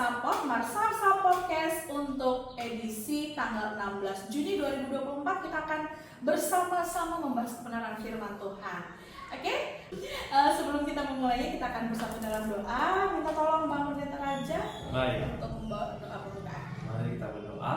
Masapot, Marsapsa Podcast untuk edisi tanggal 16 Juni 2024. Kita akan bersama-sama membahas kebenaran firman Tuhan. Oke? Sebelum kita memulainya, kita akan bersama dalam doa. Minta tolong Bang Pendeta Raja untuk membawa doa pembukaan. Mari kita berdoa.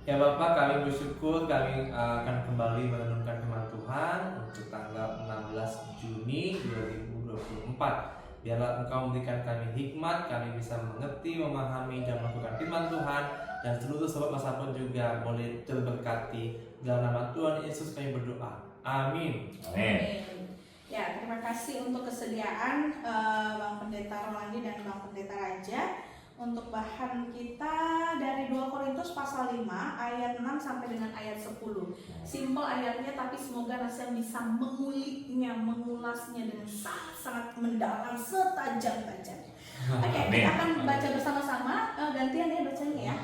Ya Bapak, kami bersyukur kami akan kembali merenungkan firman Tuhan untuk tanggal 16 Juni 2024. Biarlah Engkau memberikan kami hikmat, kami bisa mengerti, memahami, dan melakukan firman Tuhan. Dan seluruh sobat Masapot juga boleh terberkati. Dalam nama Tuhan Yesus kami berdoa. Amin. Amin. Ya, terima kasih untuk kesediaan Bang Pendeta Rolandi dan Bang Pendeta Raja untuk bahan kita dari 2 Korintus pasal 5 ayat 6 sampai dengan ayat 10. Simpel ayatnya, tapi semoga rasanya bisa menguliknya, mengulasnya dengan sangat-sangat mendalam, setajam-tajamnya. Oke, kita akan baca bersama-sama. Gantian ya bacanya ya.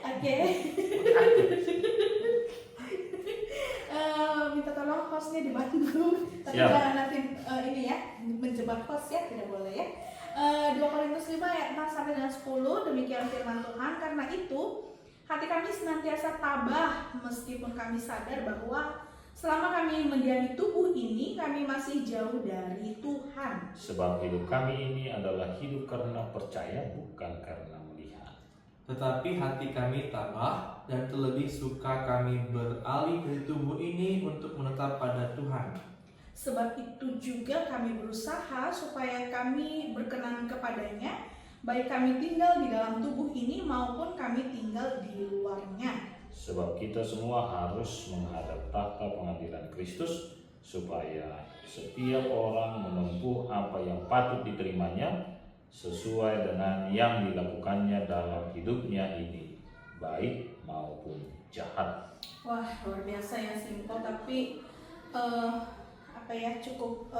Oke. Minta tolong hostnya dibantu, tapi jangan nanti ini ya menjebak host ya, tidak boleh ya. 2 Korintus 5 ayat 6 sampai dengan 10, demikian firman Tuhan. Karena itu hati kami senantiasa tabah meskipun kami sadar bahwa selama kami mendiami tubuh ini, kami masih jauh dari Tuhan. Sebab hidup kami ini adalah hidup karena percaya, bukan karena melihat. Tetapi hati kami tabah dan terlebih suka kami beralih dari tubuh ini untuk menetap pada Tuhan. Sebab itu juga kami berusaha supaya kami berkenan kepadanya, baik kami tinggal di dalam tubuh ini maupun kami tinggal di luarnya. Sebab kita semua harus menghadap tahta pengadilan Kristus, supaya setiap orang menempuh apa yang patut diterimanya sesuai dengan yang dilakukannya dalam hidupnya ini, baik maupun jahat. Wah, luar biasa ya, simpel tapi cukup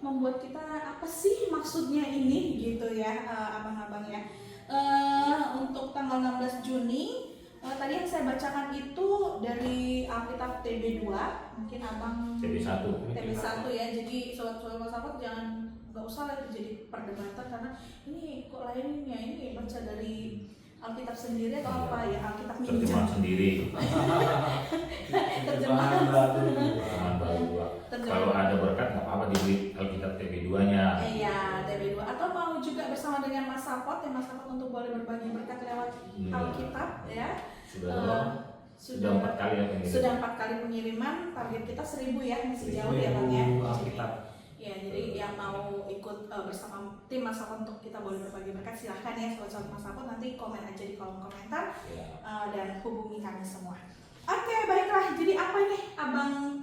membuat kita apa sih maksudnya ini gitu ya, abang-abang ya. Untuk tanggal 16 Juni tadi yang saya bacakan itu dari Alkitab TB2, mungkin abang TB1 ya. Jadi sobat-sobat Masapot nggak usah lah itu jadi perdebatan, karena ini kok lainnya, ini baca dari Alkitab sendiri atau apa ya, Alkitab minjam Terjemahan sendiri. terjemahan baru. Kalau ada berkat nggak apa-apa dibeli Alkitab TB2-nya. Iya, TB2. Atau mau juga bersama dengan Mas Sapot, ya Mas Sapot untuk boleh berbagi berkat lewat Alkitab ya. Sudah 4 kali ya pengiriman. Sudah 4 kali pengiriman, target kita 1000 ya, masih jauh ya Bang ya. Alkitab. Ya, jadi yang mau ikut bersama tim Mas Sapot untuk kita boleh berbagi berkat, silahkan ya sobat-sobat Mas Sapot, nanti komen aja di kolom komentar dan hubungi kami semua. Oke, baiklah. Jadi apa nih Abang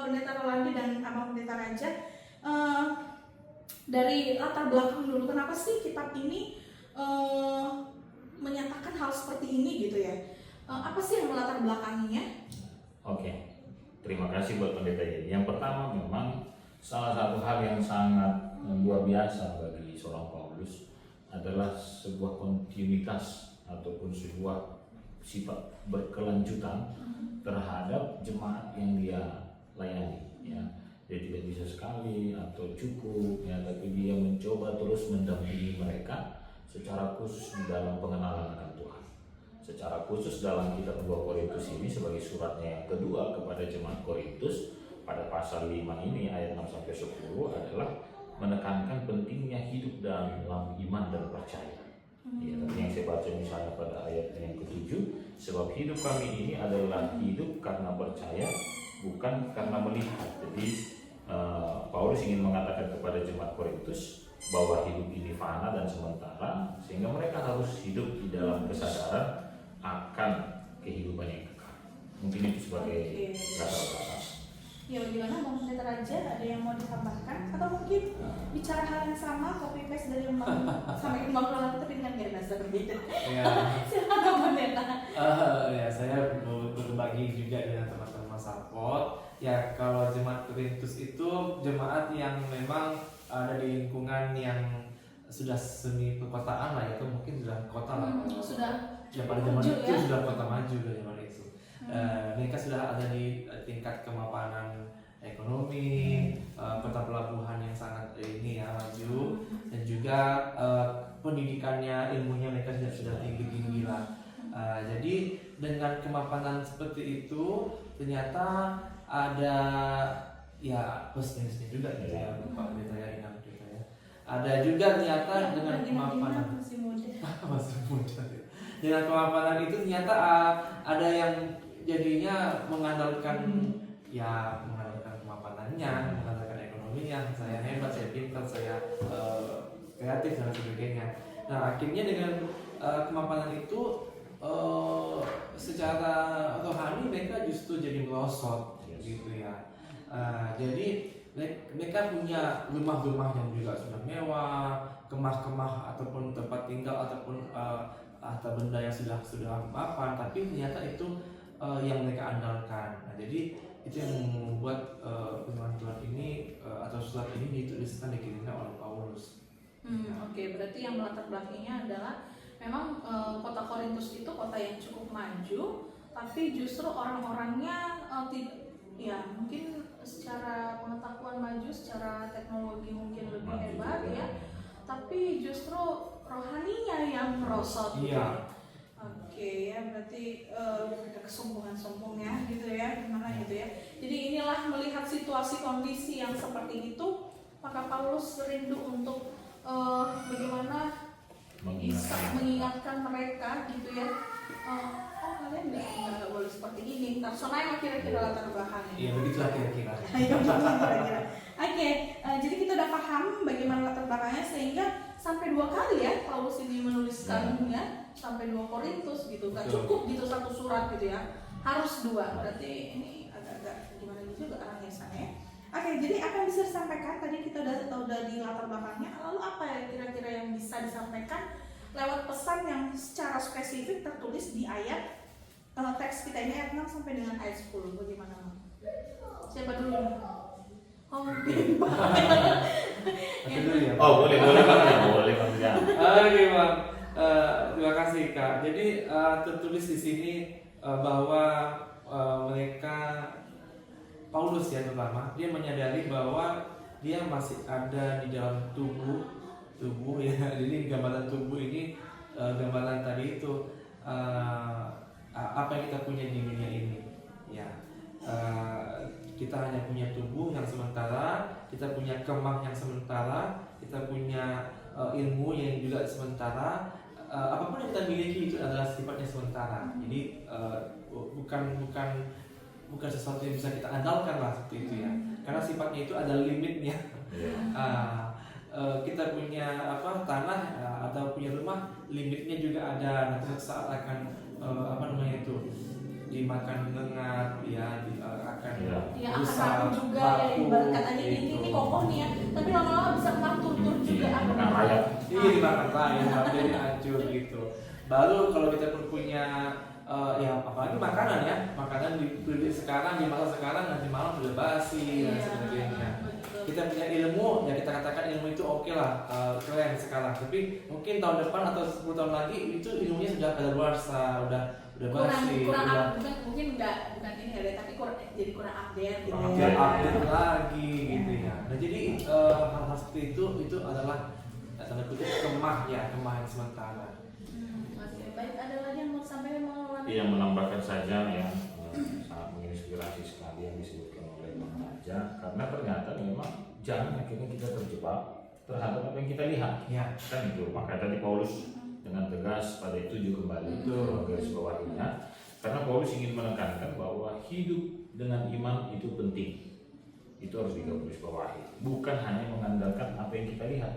Pendeta Rolandi dan Abang Pendeta Raja, dari latar belakang dulu, kenapa sih kitab ini menyatakan hal seperti ini gitu ya? Apa sih yang melatar belakanginya? Oke, terima kasih buat pendeta ini. Yang pertama, memang salah satu hal yang sangat luar biasa bagi seorang Paulus adalah sebuah kontinuitas ataupun sebuah sifat berkelanjutan terhadap jemaat yang dia layani ya. Dia tidak bisa sekali atau cukup ya, tapi dia mencoba terus mendampingi mereka secara khusus di dalam pengenalan akan Tuhan. Secara khusus dalam kitab 2 Korintus ini sebagai suratnya yang kedua kepada jemaat Korintus, pada pasal 5 ini ayat 6 sampai 10 adalah menekankan pentingnya hidup dalam iman dan percaya. Ya, tapi yang saya baca misalnya pada ayat yang ke-7, sebab hidup kami ini adalah hidup karena percaya, bukan karena melihat. Jadi Paulus ingin mengatakan kepada jemaat Korintus bahwa hidup ini fana dan sementara, sehingga mereka harus hidup di dalam kesadaran akan kehidupan yang kekal. Mungkin itu sebagai latar belakang. Ya, gimana Bang Pendeta Raja, ada yang mau ditambahkan? Atau mungkin bicara hal yang sama, copy paste dari Bang sampai ke Bang Rolandi tapi dengan gaya bahasa berbeda. Silakan Bang Pendeta. Ya, saya mau berbagi juga dengan teman-teman Masapot. Ya, kalau jemaat Korintus itu jemaat yang memang ada di lingkungan yang sudah semi perkotaan lah ya, atau mungkin sudah kota lah. Sudah. Ya, pada zaman itu sudah kota maju dari zaman itu. Mereka sudah ada di tingkat kemapanan ekonomi, kota pelabuhan yang sangat maju, dan juga pendidikannya, ilmunya mereka sudah tinggi lah. Jadi dengan kemapanan seperti itu ternyata ada ya plus minusnya juga gitu ya, Pak Pendeta ya, ingat gitu ya. Ada juga ternyata dengan kemapanan masih muda. masih muda. Dengan kemapanan itu ternyata ada yang jadinya mengandalkan ya mengandalkan kemapanannya, mengandalkan ekonominya, saya hebat, saya pintar, saya kreatif dan sebagainya. Nah akhirnya dengan kemapanan itu secara rohani mereka justru jadi merosot gitu ya. Jadi mereka punya rumah-rumah yang juga sudah mewah, kemah-kemah ataupun tempat tinggal ataupun harta benda yang sudah mapan, tapi ternyata itu yang mereka andalkan. Nah, jadi itu yang membuat firman Tuhan ini atau surat ini dituliskan dikirimkan oleh Paulus. Oke, berarti yang melatar belakangnya adalah memang kota Korintus itu kota yang cukup maju, tapi justru orang-orangnya ya mungkin secara pengetahuan maju, secara teknologi mungkin lebih hebat ya, tapi justru rohaninya yang merosot. Iya. Oke ya, berarti ada kesombongan-sombongnya gitu ya, gimana gitu ya. Jadi inilah melihat situasi kondisi yang seperti itu, maka Paulus rindu untuk bagaimana bisa mengingatkan mereka gitu ya. Kalian nggak boleh seperti ini. Soalnya kira-kira latar belakangnya. Iya begitulah kira-kira. Oke, jadi kita udah paham bagaimana latar belakangnya sehingga sampai 2 kali ya Paulus ini menuliskan ya sampai 2 Korintus gitu. Gak cukup gitu satu surat gitu ya, harus 2. Berarti ini agak-agak gimana gitu juga orangnya ya. Oke, jadi apa yang bisa disampaikan tadi kita udah di latar belakangnya. Lalu apa ya kira-kira yang bisa disampaikan lewat pesan yang secara spesifik tertulis di ayat teks kita ini ayat 6 sampai dengan ayat 10. Bagaimana? Siapa dulu? Oh boleh Bang ya. Oke Bang, terima kasih Kak. Jadi tertulis di sini bahwa mereka Paulus ya terutama dia menyadari bahwa dia masih ada di dalam tubuh ya. Jadi gambaran tubuh ini gambaran tadi itu apa yang kita punya di dunia ini ya. Kita hanya punya tubuh yang sementara, kita punya kemah yang sementara, kita punya ilmu yang juga sementara. Apapun yang kita miliki itu adalah sifatnya sementara. Jadi bukan sesuatu yang bisa kita andalkan lah seperti itu ya. Karena sifatnya itu ada limitnya. Kita punya tanah atau punya rumah, limitnya juga ada. Nanti saat akan dimakan lengat ya, akan rusak juga ya, ibarat katanya ini kokoh nih ya, tapi lama-lama bisa turun juga akan rayap. Iya dimakan rayap, jadi hancur gitu. Baru kalau kita pun punya ya apalagi makanan dibeli sekarang di masa sekarang nanti malam sudah basi dan sebagainya. Kita punya ilmu ya, kita katakan ilmu itu oke lah, keren sekarang, tapi mungkin tahun depan atau 10 tahun lagi itu ilmunya sudah kadaluarsa, udah basi, mungkin bukan ini ya, tapi jadi kurang update gitu ya. Update lagi gitu ya. Nah jadi hal-hal seperti itu adalah tanda kutip kemah yang sementara. Baik, ada lagi yang mau sampaikan Yang menambahkan saja yang sangat menginspirasi sekali yang disebutkan oleh Bang Raja, karena ternyata memang jangan akhirnya kita terjebak terhadap apa yang kita lihat ya. Kan itu makanya tadi Paulus dengan tegas pada itu juga kembali ke garis bawahnya, karena Paulus ingin menekankan bahwa hidup dengan iman itu penting, itu harus digaris bawahi, bukan hanya mengandalkan apa yang kita lihat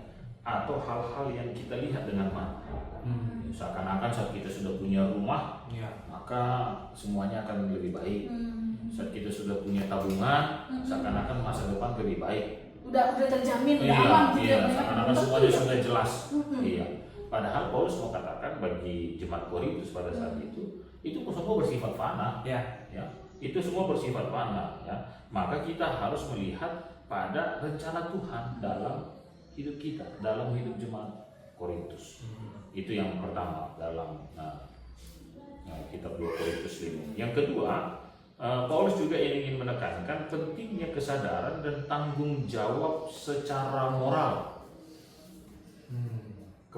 atau hal-hal yang kita lihat dengan mata. Seakan-akan saat kita sudah punya rumah maka semuanya akan lebih baik. Saat kita sudah punya tabungan seakan-akan masa depan lebih baik, udah terjamin, udah aman gitu. Seakan-akan semuanya sudah jelas. Iya. Padahal Paulus mau katakan bagi jemaat Korintus pada saat itu semua bersifat fana. Ya. Itu semua bersifat fana ya. Maka kita harus melihat pada rencana Tuhan dalam hidup kita, dalam hidup jemaat Korintus. Itu yang pertama dalam kitab 2 Korintus 5. Yang kedua, Paulus juga ingin menekankan pentingnya kesadaran dan tanggung jawab secara moral.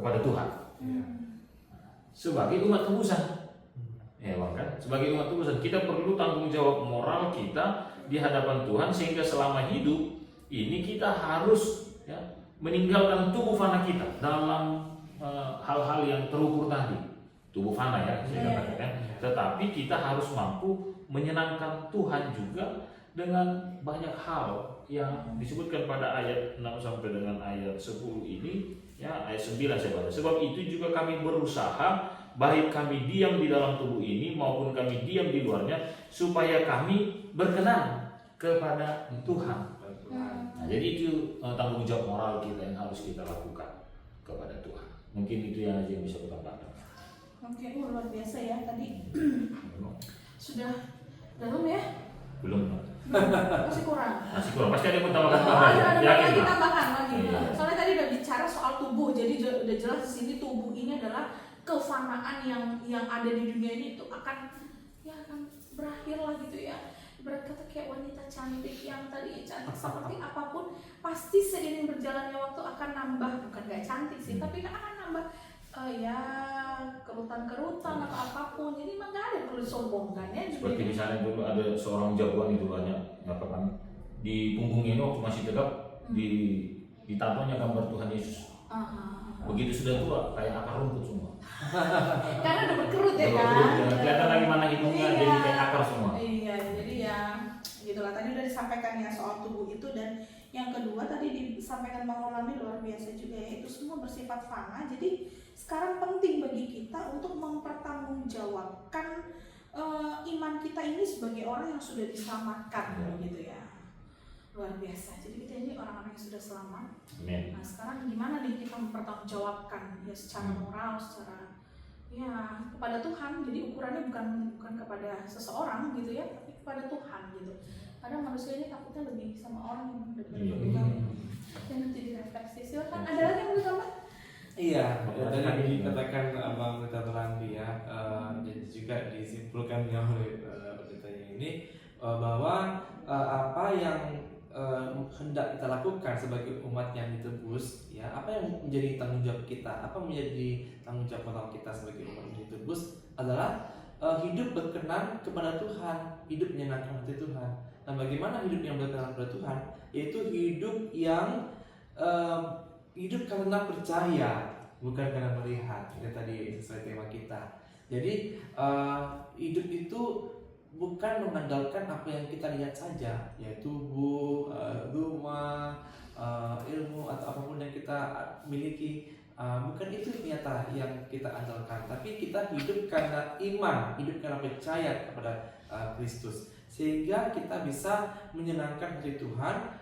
kepada Tuhan sebagai umat tebusan. Ya kan? Sebagai umat tebusan kita perlu tanggung jawab moral kita di hadapan Tuhan, sehingga selama hidup ini kita harus meninggalkan tubuh fana kita dalam hal-hal yang terukur tadi, tubuh fana ya saya katakan. Tetapi kita harus mampu menyenangkan Tuhan juga dengan banyak hal yang disebutkan pada ayat 6 sampai dengan ayat 10 ini ya, ayat 9 saya baca. Sebab itu juga kami berusaha, baik kami diam di dalam tubuh ini maupun kami diam di luarnya, supaya kami berkenan kepada Tuhan. Nah, jadi itu tanggung jawab moral kita yang harus kita lakukan kepada Tuhan. Mungkin itu yang aja yang bisa kita tambahkan. Oke, luar biasa ya tadi. Sudah dalam ya? Belum. Masih kurang. Masih kurang. Pasti ada yang mau tambahkan. Ada Yakin, lagi Pak? tambahan lagi. Iya. Soalnya tadi udah bicara soal tubuh, jadi udah jelas di sini tubuh ini adalah kefanaan yang ada di dunia ini itu akan berakhir lah gitu ya. Ibarat kata kayak wanita cantik yang tadi cantik seperti apapun, pasti seiring berjalannya waktu akan nambah, bukan gak cantik sih, tapi akan nambah kerutan-kerutan atau apapun. Jadi emang gak ada yang perlu disombongkan ya. Seperti misalnya dulu ada seorang jagoan itu banyak apa kan, di punggungnya ini waktu masih tegap ditatonya gambar Tuhan Yesus. Begitu sudah tua kayak akar rumput semua. Karena udah berkerut ya kan. Kelihatan lagi mana hidungnya jadi kayak akar semua. Iya, jadi ya gitulah, tadi udah disampaikan ya soal tubuh itu. Dan yang kedua tadi disampaikan Bang Rolandi luar biasa juga ya, itu semua bersifat fana. Jadi sekarang penting bagi kita untuk mempertanggungjawabkan iman kita ini sebagai orang yang sudah diselamatkan gitu ya. Luar biasa. Jadi kita ini orang-orang yang sudah selamat. Amin. Nah sekarang gimana nih kita mempertanggungjawabkan ya secara moral, secara ya kepada Tuhan. Jadi ukurannya bukan kepada seseorang gitu ya, tapi kepada Tuhan gitu. Kadang manusia ini takutnya lebih sama orang yang daripada Tuhan. Dan nanti direfleksi. Silakan. Ada lagi yang mau ditambah? Iya, tadi dikatakan Abang Pendeta Rolandi ya, jadi juga disimpulkan oleh pendetanya ini bahwa apa yang hendak kita lakukan sebagai umat yang ditebus, ya, apa yang menjadi tanggung jawab kita, apa menjadi tanggung jawab moral kita sebagai umat yang ditebus adalah hidup berkenan kepada Tuhan, hidup menyenangkan hati Tuhan. Nah, bagaimana hidup yang berkenan kepada Tuhan? Yaitu hidup yang hidup karena percaya, bukan karena melihat. Itu tadi sesuai tema kita. Jadi hidup itu bukan mengandalkan apa yang kita lihat saja, yaitu tubuh, rumah, ilmu atau apapun yang kita miliki. Bukan itu nyata yang kita andalkan, tapi kita hidup karena iman, hidup karena percaya kepada Kristus, sehingga kita bisa menyenangkan hati Tuhan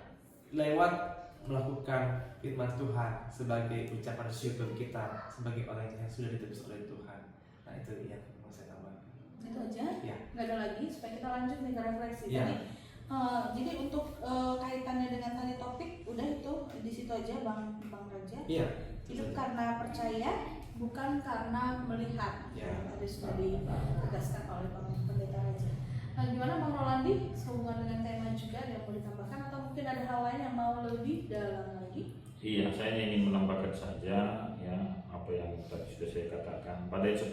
lewat melakukan firman Tuhan sebagai ucapan syukur kita sebagai orang yang sudah ditebus oleh Tuhan. Nah itu yang mau saya tambahkan. Itu aja? Ya. Nggak ada lagi supaya kita lanjut nih ke refleksi Ya. tadi. Jadi untuk kaitannya dengan tadi topik udah itu di situ aja Bang Raja. Iya. Hidup karena percaya, bukan karena melihat. Ya. Tadi sudah ditegaskan oleh Bang Pendeta Raja. Nah, gimana Bang Rolandi sehubungan dengan tema juga yang mau ditambahkan atau mungkin ada hal lain yang mau lebih dalam lagi? Iya, saya ingin menambahkan saja ya apa yang tadi sudah saya katakan pada ayat 10.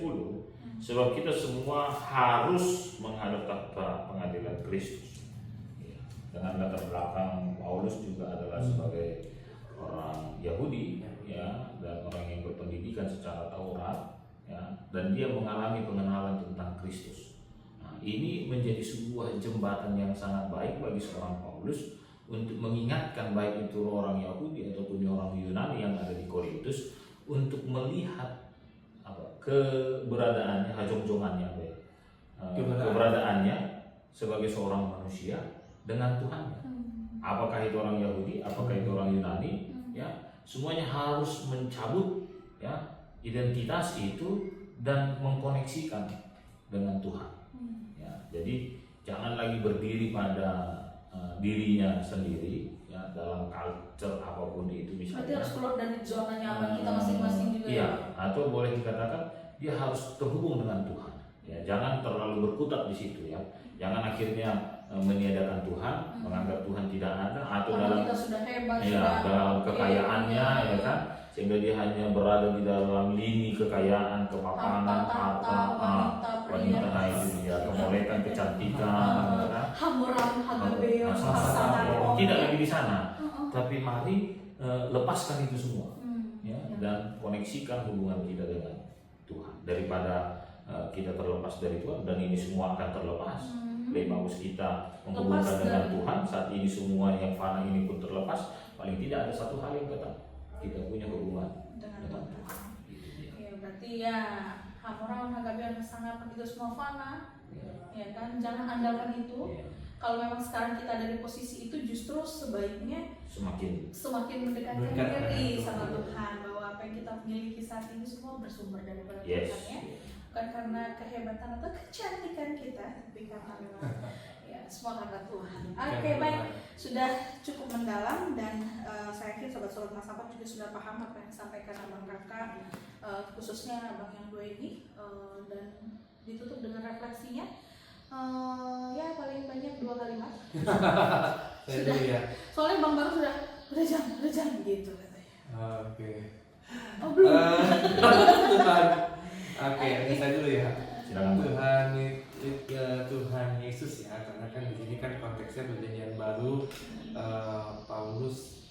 Sebab kita semua harus menghadap tahta pengadilan Kristus. Ya, dengan latar belakang Paulus juga adalah sebagai orang Yahudi ya, dan orang yang berpendidikan secara Taurat ya, dan dia mengalami pengenalan tentang Kristus. Nah, ini menjadi sebuah jembatan yang sangat baik bagi seorang Paulus untuk mengingatkan baik itu orang Yahudi ataupun orang Yunani yang ada di Korintus untuk melihat keberadaannya, hajong-jongannya, keberadaannya sebagai seorang manusia dengan Tuhannya. Apakah itu orang Yahudi, apakah itu orang Yunani, ya semuanya harus mencabut ya identitas itu dan mengkoneksikan dengan Tuhan. Ya, jadi jangan lagi berdiri pada dirinya sendiri ya dalam culture apapun itu misalnya. Berarti harus keluar dari zona nyaman kita masing-masing juga. Iya, atau boleh dikatakan dia harus terhubung dengan Tuhan. Ya, jangan terlalu berkutat di situ ya. Jangan akhirnya meniadakan Tuhan, menganggap Tuhan tidak ada atau karena dalam kita sudah hebat, ya, dalam kekayaannya ya kan, sehingga dia hanya berada di dalam lini kekayaan, kemapanan, harta, wanita, nah itu dia, kemolekan, kecantikan, hamuran, hagabeon, hasanah, tidak lagi di sana. Tapi mari lepaskan itu semua, ya, dan koneksikan hubungan kita dengan Tuhan. Daripada kita terlepas dari Tuhan dan ini semua akan terlepas. Lebih bagus kita menghubungkan dengan Tuhan. Saat ini semua yang fana ini pun terlepas. Paling tidak ada satu hal yang tetap, kita punya hubungan dengan Tuhan. Ya, berarti ya hamuran, hagabeon, hasanah itu semua fana. Ya kan, jangan andalkan itu. Kalau memang sekarang kita ada di posisi itu, justru sebaiknya semakin mendekatkan diri sama Tuhan, bahwa apa yang kita miliki saat ini semua bersumber daripada Tuhan, ya. Bukan karena kehebatan atau kecantikan kita, tapi karena memang ya semua karena Tuhan. Oke, baik, sudah cukup mendalam dan saya yakin sobat-sobat Masapat juga sudah paham apa yang disampaikan abang kakak, khususnya abang yang dua ini, dan ditutup dengan refleksinya. Ya paling banyak 2 kalimat. Sudah. Ya. Soalnya Bang Baru sudah jangan gitu katanya. Oke. Oh belum. Oke, saya dulu ya. Silakan. Tuhan Yesus ya, karena kan di sini kan konteksnya perjanjian baru. Paulus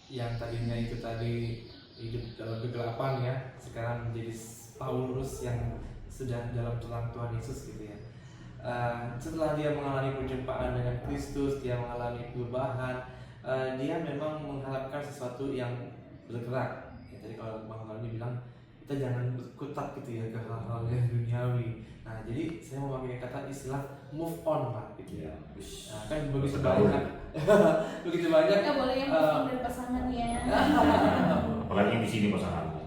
yang tadinya itu tadi hidup dalam kegelapan ya, sekarang menjadi Paulus yang sudah dalam terang Tuhan Yesus gitu ya. Setelah dia mengalami perjumpaan dengan Kristus, dia mengalami perubahan, dia memang mengharapkan sesuatu yang bergerak. Ya, tadi kalau Bang Marni bilang kita jangan berkutat gitu ya ke hal-hal yang duniawi. Nah, jadi saya mau pakai kata istilah move on Pak gitu ya. Nah, kan begitu banyak, begitu banyak. Nggak boleh yang move on dari pasangan ya. Apalagi di sini pasangan.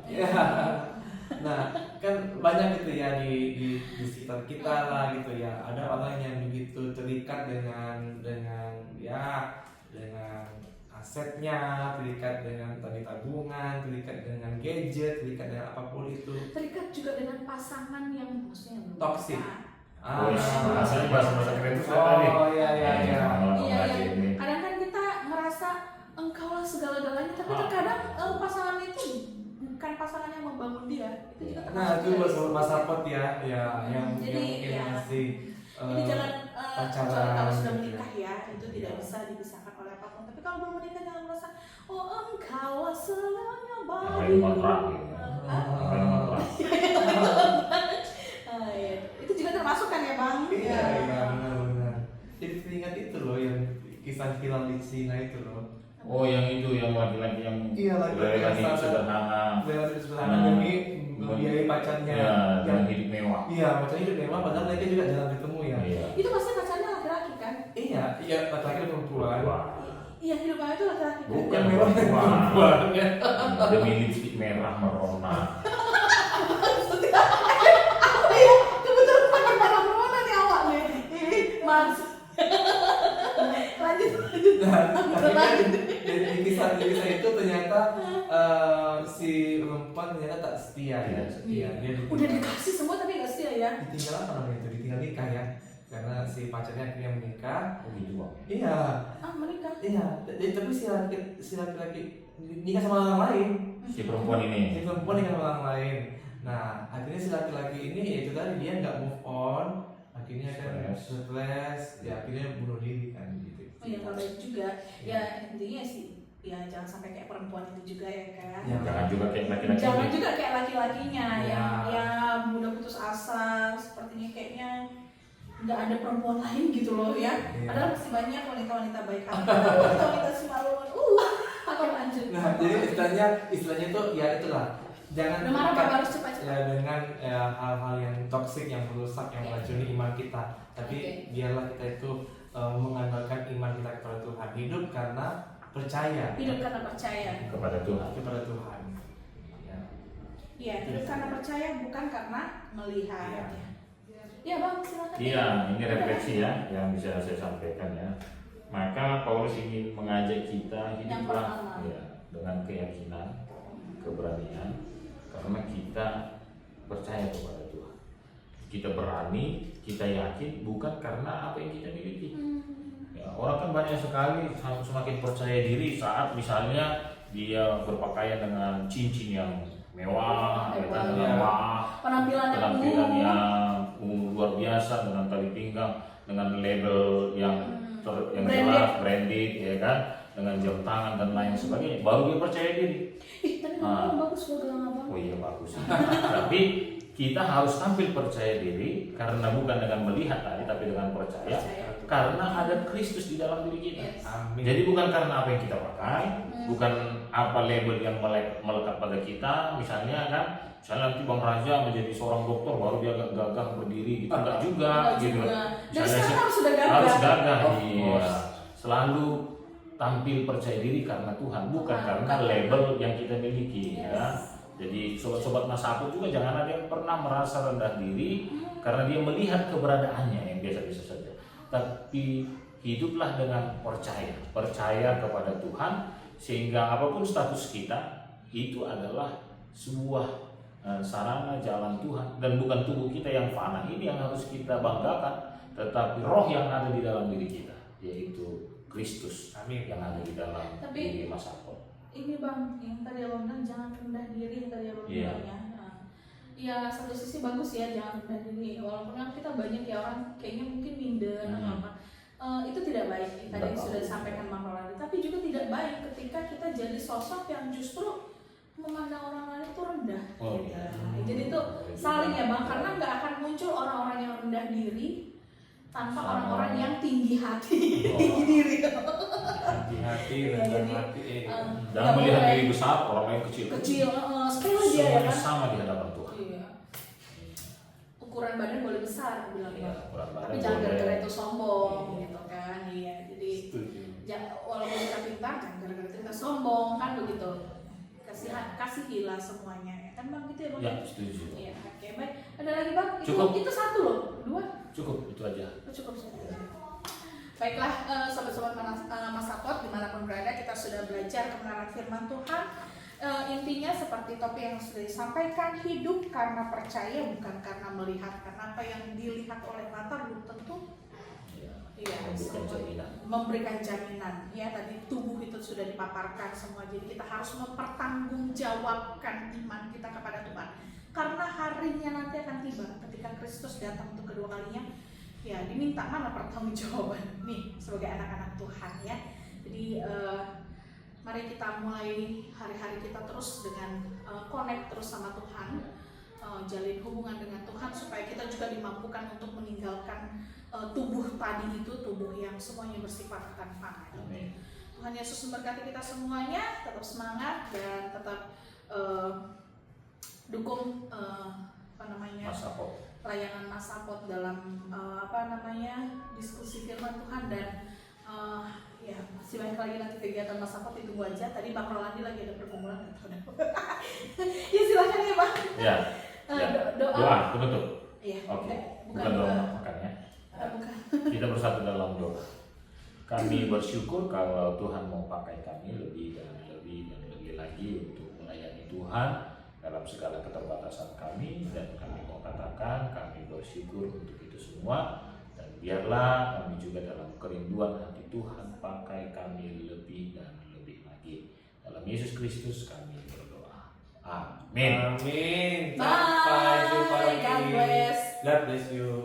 Nah, kan banyak gitu ya di sekitar kita lah gitu ya. Ada orang yang begitu terikat dengan asetnya, terikat dengan tadi tabungan, terikat dengan gadget, terikat dengan apapun itu. Terikat juga dengan pasangan yang maksudnya toksik. Rasanya bahasa keren itu tadi. Oh iya. Kadang kan kita merasa engkaulah segala-galanya, tapi terkadang pasangan itu bukan pasangan yang membangun dia. Itu juga termasuk. Nah, itu Masapat ya, yang jadi, mungkin ya, masih jadi jangan kecuali kalau sudah menikah gitu. ya, itu tidak bisa dipisahkan oleh apapun. Tapi kalau belum menikah jangan merasa oh engkaulah segalanya bagi. Itu juga termasuk kan ya Bang? Iya, benar. Jadi teringat itu loh yang kisah Hilal di Cina itu loh. Oh, yang itu yang laki-laki yang laki-laki hidup sederhana. Demi membiayai pacarnya. Iya, dengan hidup mewah. Iya, pacarnya hidup mewah, padahal mereka juga jarang ketemu ya. Iya. Itu pasti pacarnya laki-laki kan? Iya, laki-laki dan perempuan. Iya, hidup mewah itu laki-laki. Bukan mewah perempuan. Demi lipstik merah merona. Kebetulan pakai merah merona nih awak nih. Mas. Lanjut. Jadi kisah itu ternyata si perempuan ternyata tak setia ya. Dia udah dikasih semua tapi nggak setia ya. Ditinggal apa namanya itu? Ditinggal nikah ya. Karena si pacarnya akhirnya menikah. Oh gitu Bang. Iya. Menikah. Iya. Tapi si laki-laki nikah sama orang lain. Si perempuan ini. Si perempuan nikah sama orang lain. Nah, akhirnya si laki-laki ini ya itu tadi dia nggak move on. Akhirnya kan stres, ya akhirnya bunuh diri kan gitu. Oh ya nggak baik juga. Ya intinya sih, ya jangan sampai kayak perempuan itu juga ya kan. Ya, jangan juga kayak laki-laki. Jangan juga kayak laki-lakinya ya. yang mudah putus asa, sepertinya kayaknya nggak ada perempuan lain gitu loh ya. Padahal masih banyak wanita-wanita baik hati, wanita-wanita simalungun. Apa lanjut? Nah, jadi istilahnya itu ya itulah. Jangan harus cepat-cepat ya dengan hal-hal yang toksik, yang merusak, yang meracuni iman kita. Tapi biarlah kita itu mengandalkan iman kita kepada Tuhan. Hidup karena percaya. Hidup karena percaya kepada Tuhan. Iya, hidup karena percaya bukan karena melihat. Ya Bang, silakan. Iya, ini refleksi ya yang bisa saya sampaikan ya. Maka Paulus ingin mengajak kita hiduplah ya, dengan keyakinan, keberanian, karena kita percaya kepada Tuhan. Kita berani, kita yakin bukan karena apa yang kita miliki. Ya, orang kan banyak sekali semakin percaya diri saat misalnya dia berpakaian dengan cincin yang mewah, ya kan, dengan wah, penampilan yang luar biasa, dengan tali pinggang, dengan label yang yang Branded. jelas, branded, ya kan, dengan jam tangan dan lain sebagainya, baru dia percaya diri. Tadi bagus loh gelang abang. Oh iya bagus. Tapi kita harus tampil percaya diri karena bukan dengan melihat tadi, tapi dengan percaya. Karena ada Kristus di dalam diri kita. Yes. Amin. Jadi bukan karena apa yang kita pakai, bukan apa label yang melekat pada kita. Misalnya kan, misalnya nanti Bang Raja menjadi seorang dokter baru dia gagah berdiri gitu, enggak juga gitu. Dan sekarang harus sudah gagah. Harus gagah, Of iya. course. Selalu tampil percaya diri karena Tuhan, bukan karena label yang kita miliki, ya. Jadi sobat-sobat Masaput juga jangan ada yang pernah merasa rendah diri karena dia melihat keberadaannya yang biasa-biasa saja. Tapi hiduplah dengan percaya kepada Tuhan, sehingga apapun status kita itu adalah sebuah sarana jalan Tuhan, dan bukan tubuh kita yang fana ini yang harus kita banggakan, tetapi roh yang ada di dalam diri kita, yaitu Kristus. Amin. Yang ada di dalam diri Masaput. Ini Bang, yang tadi abang bilang jangan rendah diri, yang tadi abang bilang ya. Ya satu sisi bagus ya, jangan rendah diri. Walaupun kan kita banyak ya orang kayaknya mungkin minder atau apa. Itu tidak baik. Tadi yang sudah disampaikan Bang Rolandi. Tapi juga tidak baik ketika kita jadi sosok yang justru memandang orang lain itu rendah. Oh, gitu. iya. Jadi itu saling ya Bang, karena nggak akan muncul orang-orang yang rendah diri tanpa orang-orang yang tinggi hati, tinggi diri. Hati-hati, rendah hati. Jangan melihat diri besar, orang lain kecil. Kecil, setelah dia ya Semuanya kan. sama di hadapan Tuhan. Iya. Ukuran badan boleh besar, bilang Iya, Bang. ukuran badan Tapi jangan boleh. gara-gara itu sombong, Iya. gitu kan. Iya, jadi Setuju. walaupun kita pintar, jangan gara-gara kita sombong kan begitu. Kasihilah semuanya, ya kan Bang, gitu ya Bang. Ya, setuju. Iya, oke baik. Ada lagi Bang? Cukup. Itu satu loh, dua. Cukup itu aja. Cukup satu. Baiklah, sobat-sobat Masapot dimanapun berada, kita sudah belajar kebenaran firman Tuhan. Intinya seperti topik yang sudah disampaikan, hidup karena percaya bukan karena melihat, karena apa yang dilihat oleh mata belum tentu memberikan jaminan. Ya, tadi tubuh itu sudah dipaparkan semua, jadi kita harus mempertanggungjawabkan iman kita kepada Tuhan, karena harinya nanti akan tiba ketika Kristus datang untuk kedua kalinya. Ya, diminta mana pertanggungjawaban nih sebagai anak-anak Tuhan ya. Jadi mari kita mulai hari-hari kita terus dengan connect terus sama Tuhan, jalin hubungan dengan Tuhan supaya kita juga dimampukan untuk meninggalkan tubuh tadi itu, tubuh yang semuanya bersifat akan fana. Amin. Tuhan Yesus memberkati kita semuanya, tetap semangat dan tetap dukung Masaput. layanan Masapot dalam diskusi firman Tuhan, dan ya masih banyak lagi nanti kegiatan Masapot, ditunggu aja. Tadi Bang Rolandi lagi ada pergumulan. Ya silakan ya Bang. Ya. Doa penutup. Iya. Oke. Bukan Bukan doa doa. makan ya. Bukan. Kita bersatu dalam doa. Kami bersyukur kalau Tuhan mau pakai kami lebih dan lebih lagi untuk melayani Tuhan dalam segala keterbatasan kami, dan kami mau katakan kami bersyukur untuk itu semua, dan biarlah kami juga dalam kerinduan hati Tuhan pakai kami lebih dan lebih lagi. Dalam Yesus Kristus kami berdoa. Amin. Amin. Bye. Sampai jumpa lagi. God bless. God bless you.